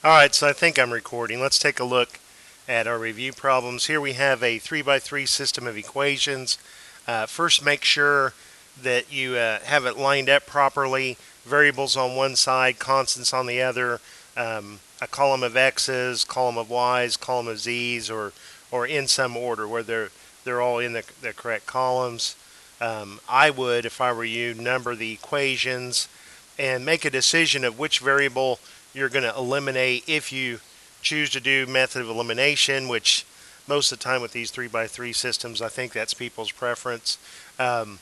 Alright, so I think I'm recording. Let's take a look at our review problems. Here we have a 3x3 system of equations. First, make sure that you have it lined up properly. Variables on one side, constants on the other, a column of x's, column of y's, column of z's, or in some order where they're all in the correct columns. I would, if I were you, number the equations and make a decision of which variable you're going to eliminate if you choose to do method of elimination, which most of the time with these 3x3 systems, I think that's people's preference. When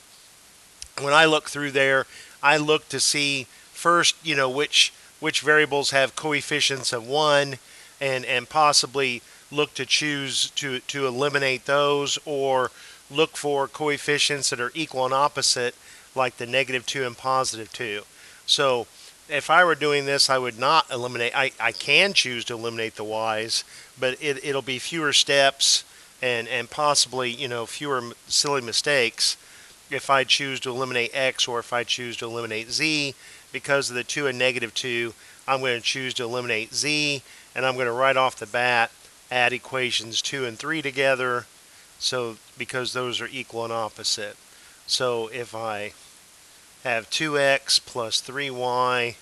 I look through there, I look to see first, which variables have coefficients of 1 and possibly look to choose to eliminate those, or look for coefficients that are equal and opposite, like the -2 and +2. So if I were doing this, I would not eliminate. I can choose to eliminate the y's, but it'll be fewer steps and possibly fewer silly mistakes if I choose to eliminate x or if I choose to eliminate z. Because of the 2 and -2, I'm going to choose to eliminate z, and I'm going to right off the bat add equations 2 and 3 together, so because those are equal and opposite. So if I have 2x plus 3y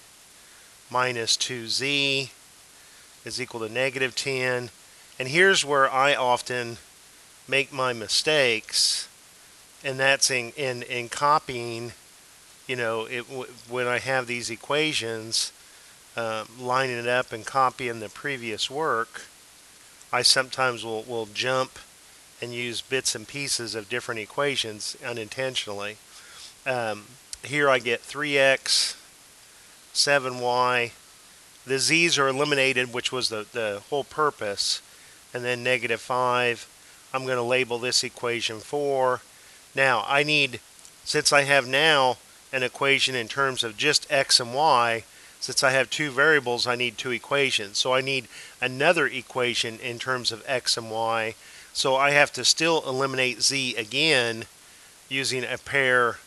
minus 2z is equal to -10. And here's where I often make my mistakes, and that's in copying, when I have these equations, lining it up and copying the previous work. I sometimes will jump and use bits and pieces of different equations unintentionally. Here I get 3x, 7y. The z's are eliminated, which was the whole purpose. And then -5. I'm going to label this equation 4. Now, since I have now an equation in terms of just x and y, since I have two variables, I need two equations. So I need another equation in terms of x and y. So I have to still eliminate z again using a pair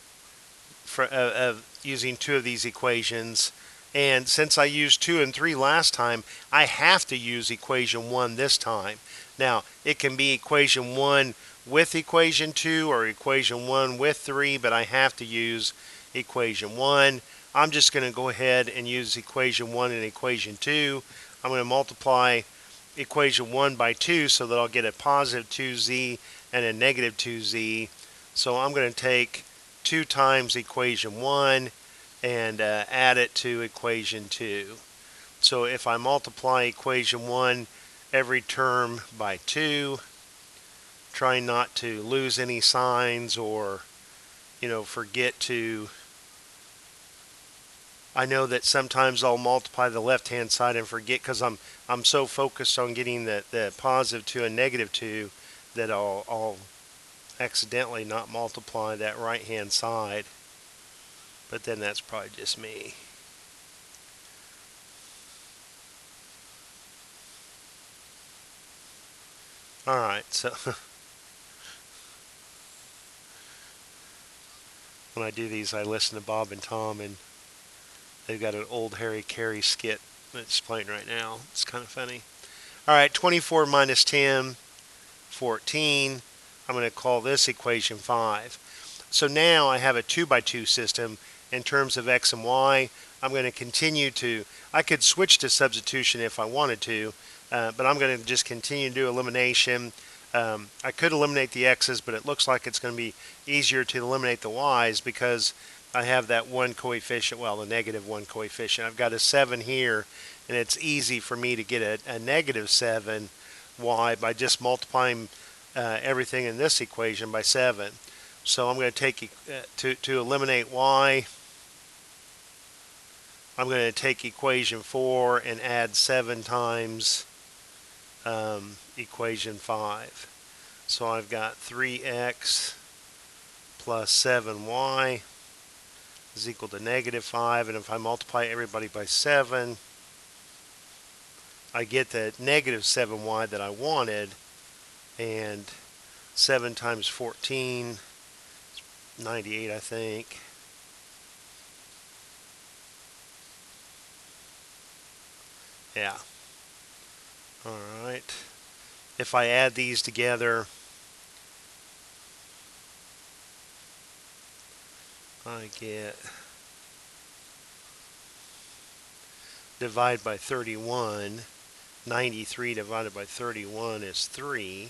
of using two of these equations. And since I used 2 and 3 last time, I have to use equation 1 this time. Now, it can be equation 1 with equation 2 or equation 1 with 3, but I have to use equation 1. I'm just going to go ahead and use equation 1 and equation 2. I'm going to multiply equation 1 by 2 so that I'll get a positive 2z and a negative 2z. So I'm going to take 2 times equation 1 and add it to equation 2. So if I multiply equation 1 every term by 2, trying not to lose any signs or forget to. I know that sometimes I'll multiply the left hand side and forget, because I'm so focused on getting the positive 2 and negative 2 that I'll accidentally not multiply that right hand side. But then that's probably just me. Alright, so when I do these, I listen to Bob and Tom, and they've got an old Harry Carey skit that's playing right now. It's kind of funny. Alright, 24 minus 10, 14. I'm going to call this equation 5. So now I have a 2 by 2 system in terms of x and y. I'm going to continue to, I could switch to substitution if I wanted to, but I'm going to just continue to do elimination. I could eliminate the x's, but it looks like it's going to be easier to eliminate the y's because I have that one coefficient, well, the -1 coefficient. I've got a 7 here, and it's easy for me to get a -7y by just multiplying everything in this equation by 7. So I'm going to take, to eliminate y, I'm going to take equation 4 and add 7 times equation 5. So I've got 3x plus 7y is equal to -5, and if I multiply everybody by 7, I get the -7y that I wanted, and 7 times 14 is 98, I think. Yeah. Alright, if I add these together, I get divide by 31. 93 divided by 31 is 3.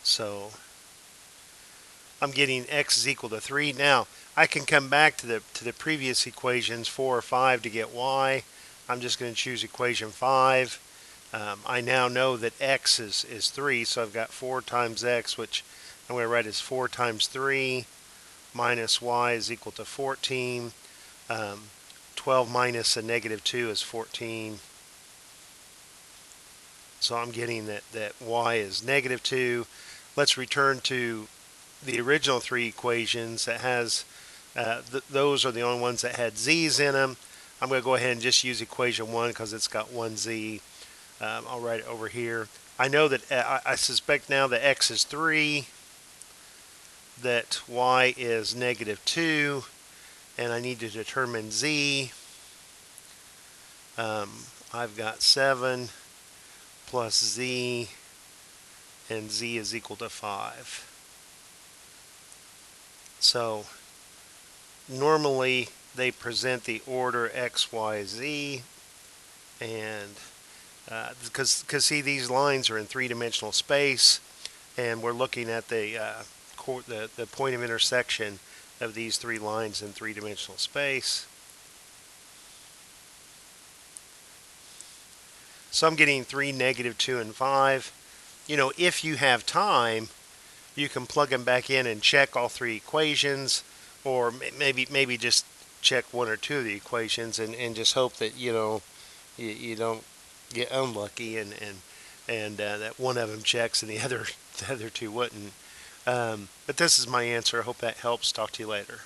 So I'm getting x is equal to 3. Now, I can come back to the previous equations, 4 or 5, to get y. I'm just going to choose equation 5. I now know that x is 3, so I've got 4 times x, which I'm going to write as 4 times 3 minus y is equal to 14. 12 minus a negative 2 is 14. So I'm getting that y is negative 2. Let's return to the original 3 equations that has, those are the only ones that had z's in them. I'm going to go ahead and just use equation 1 because it's got 1 z. I'll write it over here. I know that I suspect now that x is 3, that y is negative 2, and I need to determine z. I've got 7 plus z, and z is equal to 5. So normally they present the order x, y, z, and because see, these lines are in three-dimensional space, and we're looking at the point of intersection of these 3 lines in three-dimensional space. So I'm getting 3, negative 2, and 5. You know, if you have time, you can plug them back in and check all 3 equations, or maybe just check 1 or 2 of the equations and just hope that, you know, you don't get unlucky and that one of them checks and the other 2 wouldn't. But this is my answer. I hope that helps. Talk to you later.